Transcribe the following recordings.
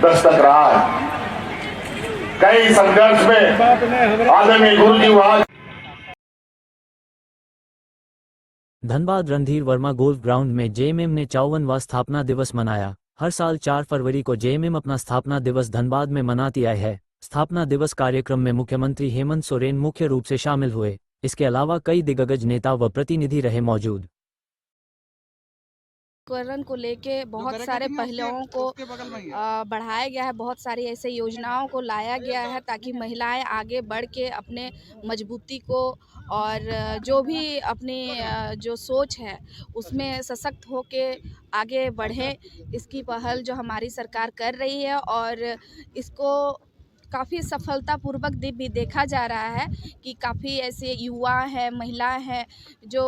दस्तक रहा है। कई संघर्ष में आदरणीय गुरु जी वहां। धनबाद रणधीर वर्मा गोल्फ ग्राउंड में जेएमएम ने 54वां स्थापना दिवस मनाया। हर साल 4 फरवरी को जेएमएम अपना स्थापना दिवस धनबाद में मनाती आई है। स्थापना दिवस कार्यक्रम में मुख्यमंत्री हेमंत सोरेन मुख्य रूप से शामिल हुए। इसके अलावा कई दिग्गज नेता व प्रतिनिधि रहे मौजूद। करण को लेके बहुत सारे पहलुओं को बढ़ाया गया है, बहुत सारी ऐसे योजनाओं को लाया गया है ताकि महिलाएं आगे बढ़ के अपने मजबूती को और जो भी अपनी जो सोच है उसमें सशक्त होके आगे बढ़े। इसकी पहल जो हमारी सरकार कर रही है और इसको काफ़ी सफलतापूर्वक भी देखा जा रहा है कि काफ़ी ऐसे युवा हैं, महिलाएं हैं जो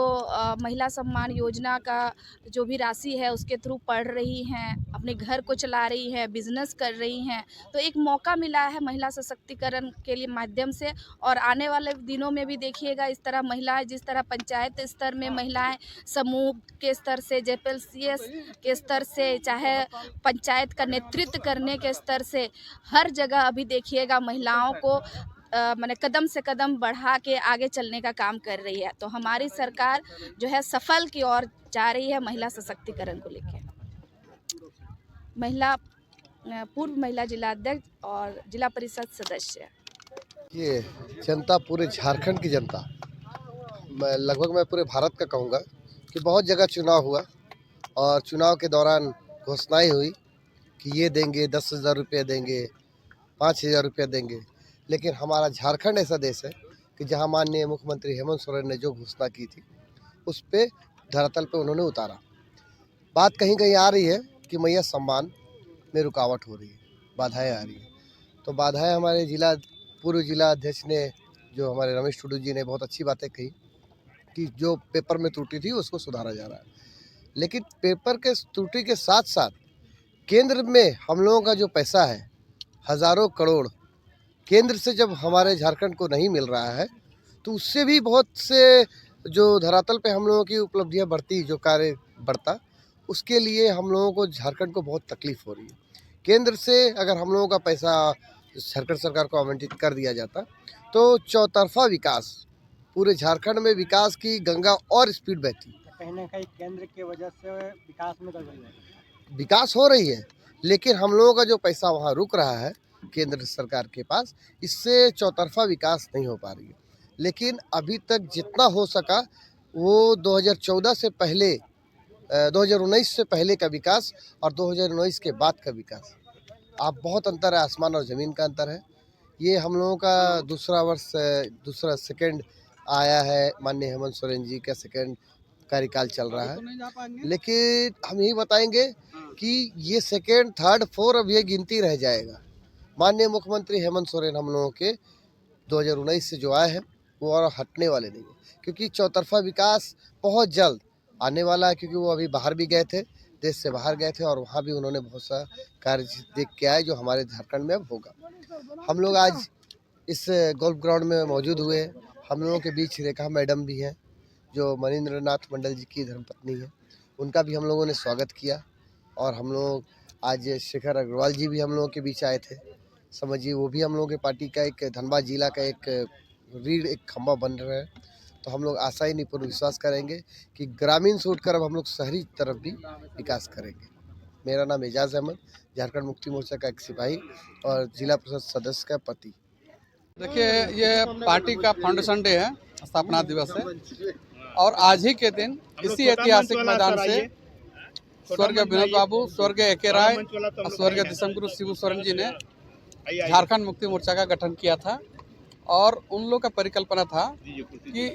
महिला सम्मान योजना का जो भी राशि है उसके थ्रू पढ़ रही हैं, अपने घर को चला रही हैं, बिजनेस कर रही हैं। तो एक मौका मिला है महिला सशक्तिकरण के लिए माध्यम से। और आने वाले दिनों में भी देखिएगा इस तरह महिलाएं, जिस तरह पंचायत स्तर में महिलाएं समूह के स्तर से, जेपीएलसीएस के स्तर से, चाहे पंचायत का नेतृत्व करने के स्तर से, हर जगह अभी देखिएगा महिलाओं को माने कदम से कदम बढ़ा के आगे चलने का काम कर रही है। तो हमारी सरकार जो है सफल की ओर जा रही है महिला सशक्तिकरण को लेकर। महिला पूर्व महिला जिलाध्यक्ष और जिला परिषद सदस्य। ये जनता, पूरे झारखंड की जनता, मैं पूरे भारत का कहूँगा कि बहुत जगह चुनाव हुआ और चुनाव के दौरान घोषणाएं हुई कि ये देंगे, 10,000 रुपये देंगे, 5,000 रुपये देंगे। लेकिन हमारा झारखंड ऐसा देश है कि जहां माननीय मुख्यमंत्री हेमंत सोरेन ने जो घोषणा की थी उस पे धरातल पे उन्होंने उतारा। बात कहीं कहीं आ रही है कि मैया सम्मान में रुकावट हो रही है, बाधाएं आ रही है। तो बाधाएं हमारे पूर्व जिला अध्यक्ष ने, जो हमारे रमेश टुडू जी ने बहुत अच्छी बातें कही कि जो पेपर में त्रुटि थी उसको सुधारा जा रहा है। लेकिन पेपर के त्रुटि के साथ साथ केंद्र में हम लोगों का जो पैसा है, हज़ारों करोड़ केंद्र से जब हमारे झारखंड को नहीं मिल रहा है तो उससे भी बहुत से जो धरातल पे हम लोगों की उपलब्धियां बढ़ती, जो कार्य बढ़ता, उसके लिए हम लोगों को झारखंड को बहुत तकलीफ हो रही है। केंद्र से अगर हम लोगों का पैसा झारखंड सरकार को आवंटित कर दिया जाता तो चौतरफा विकास, पूरे झारखंड में विकास की गंगा और स्पीड बहती। कहीं ना कहीं केंद्र की वजह से विकास में विकास हो रही है, लेकिन हम लोगों का जो पैसा वहाँ रुक रहा है केंद्र सरकार के पास, इससे चौतरफा विकास नहीं हो पा रही है। लेकिन अभी तक जितना हो सका वो 2014 से पहले, 2019 से पहले का विकास और 2019 के बाद का विकास, आप बहुत अंतर है, आसमान और ज़मीन का अंतर है। ये हम लोगों का दूसरा सेकंड आया है, माननीय हेमंत सोरेन जी का सेकंड कार्यकाल चल रहा है। लेकिन हम यही बताएंगे कि ये सेकंड, थर्ड, फोर्थ अब ये गिनती रह जाएगा। माननीय मुख्यमंत्री हेमंत सोरेन हम लोगों के 2019 से जो आए हैं वो और हटने वाले नहीं है, क्योंकि चौतरफा विकास बहुत जल्द आने वाला है। क्योंकि वो अभी बाहर भी गए थे, देश से बाहर गए थे और वहाँ भी उन्होंने बहुत सा कार्य देख के आए जो हमारे झारखंड में अब होगा। हम लोग आज इस गोल्फ ग्राउंड में मौजूद हुए। हम लोगों के बीच रेखा मैडम भी हैं जो मनीन्द्र नाथ मंडल जी की धर्मपत्नी है, उनका भी हम लोगों ने स्वागत किया। और हम लोग आज शेखर अग्रवाल जी भी हम लोगों के बीच आए थे, समझिए वो भी हम लोगों के पार्टी का एक धनबाद जिला का एक खंभा बन रहा है। तो हम लोग आशा ही नहीं, पूर्ण विश्वास करेंगे कि ग्रामीण से उठकर अब हम लोग शहरी तरफ भी विकास करेंगे। मेरा नाम एजाज अहमद, झारखंड मुक्ति मोर्चा का एक सिपाही और जिला परिषद सदस्य का पति। देखिए, ये पार्टी का फाउंडेशन डे है, स्थापना दिवस है। और आज ही के दिन इसी ऐतिहासिक मैदान से स्वर्गीय विनोद बाबू, स्वर्गीय ए.के. राय और स्वर्गीय दिसम गुरु शिबू सोरेन जी ने झारखंड मुक्ति मोर्चा का गठन किया था। और उन लोग का परिकल्पना था कि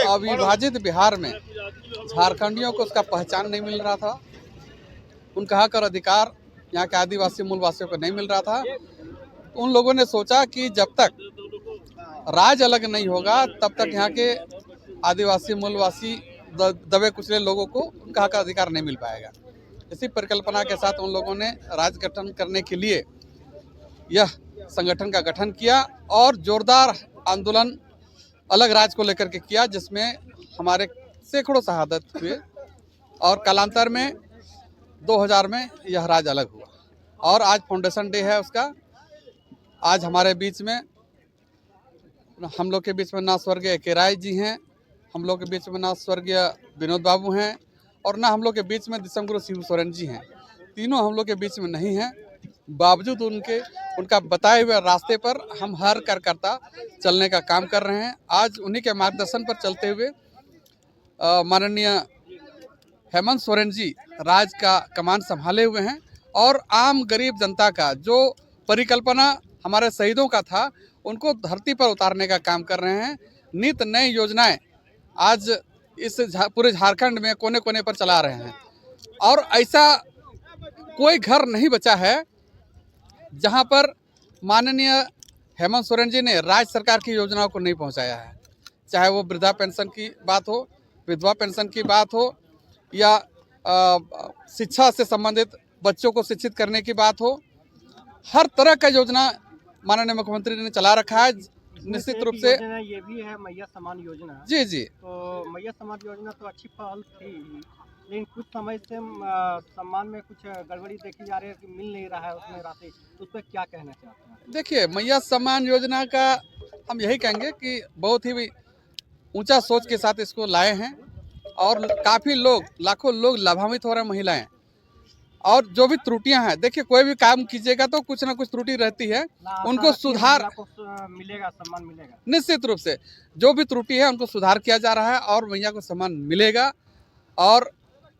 अविभाजित बिहार में झारखंडियों को उसका पहचान नहीं मिल रहा था, उनका हक और अधिकार यहाँ के आदिवासी मूलवासियों को नहीं मिल रहा था। उन लोगों ने सोचा कि जब तक राज्य अलग नहीं होगा तब तक यहाँ के आदिवासी मूलवासी दबे कुचले लोगों को उनका हक अधिकार नहीं मिल पाएगा। इसी परिकल्पना के साथ उन लोगों ने राज्य गठन करने के लिए यह संगठन का गठन किया और जोरदार आंदोलन अलग राज्य को लेकर के किया, जिसमें हमारे सैकड़ों शहादत हुए और कालांतर में 2000 में यह राज्य अलग हुआ। और आज फाउंडेशन डे है उसका। आज हमारे बीच में, हम लोग के बीच में ना स्वर्गीय के राय जी हैं, हम लोग के बीच में ना स्वर्गीय विनोद बाबू हैं, और ना हम लोग के बीच में दिसंगुरु शिव सोरेन जी हैं। तीनों हम लोग के बीच में नहीं हैं। बावजूद उनका बताए हुए रास्ते पर हम हर कार्यकर्ता चलने का काम कर रहे हैं। आज उन्हीं के मार्गदर्शन पर चलते हुए माननीय हेमंत सोरेन जी राज्य का कमान संभाले हुए हैं, और आम गरीब जनता का जो परिकल्पना हमारे शहीदों का था उनको धरती पर उतारने का काम कर रहे हैं। नित नई योजनाएं आज इस पूरे झारखंड में कोने कोने पर चला रहे हैं, और ऐसा कोई घर नहीं बचा है जहां पर माननीय हेमंत सोरेन जी ने राज्य सरकार की योजनाओं को नहीं पहुंचाया है। चाहे वो वृद्धा पेंशन की बात हो, विधवा पेंशन की बात हो, या शिक्षा से संबंधित बच्चों को शिक्षित करने की बात हो, हर तरह का योजना माननीय मुख्यमंत्री ने चला रखा है। निश्चित रूप से ये भी है मैया सम्मान योजना। जी जी, तो मैया सम्मान योजना तो अच्छी पहल थी, लेकिन कुछ समय से सम्मान में कुछ गड़बड़ी देखी जा रही है कि मिल नहीं रहा है उसमें राशि, उस पर क्या कहना चाहते हैं? देखिए, मैया सम्मान योजना का हम यही कहेंगे कि बहुत ही ऊंचा सोच के साथ इसको लाए हैं, और काफ़ी लोग, लाखों लोग लाभान्वित हो रहे हैं, महिलाएं। और जो भी त्रुटियां हैं, देखिए कोई भी काम कीजिएगा तो कुछ ना कुछ त्रुटि रहती है, उनको सुधार मिलेगा, सम्मान मिलेगा। निश्चित रूप से जो भी त्रुटि है उनको सुधार किया जा रहा है, और मैया को सम्मान मिलेगा। और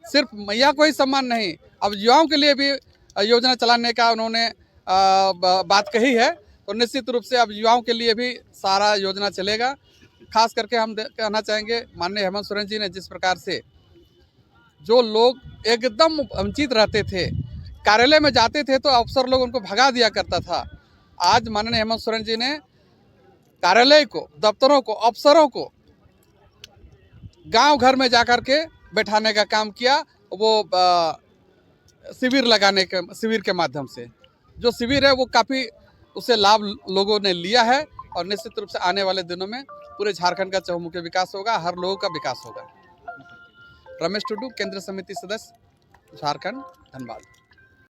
सिर्फ मैया को ही सम्मान नहीं, अब युवाओं के लिए भी योजना चलाने का उन्होंने बात कही है, तो निश्चित रूप से अब युवाओं के लिए भी सारा योजना चलेगा। खास करके हम कहना चाहेंगे, माननीय हेमंत सोरेन जी ने जिस प्रकार से जो लोग एकदम वंचित रहते थे, कार्यालय में जाते थे तो अफसर लोग उनको भगा दिया करता था, आज माननीय हेमंत सोरेन जी ने कार्यालय को, दफ्तरों को, अफसरों को गांव घर में जाकर के बैठाने का काम किया। वो शिविर के माध्यम से जो शिविर है वो काफ़ी उससे लाभ लोगों ने लिया है, और निश्चित रूप से आने वाले दिनों में पूरे झारखंड का चहुमुखी विकास होगा, हर लोगों का विकास होगा। रमेश टुडू, केंद्रीय समिति सदस्य, झारखंड, धनबाद।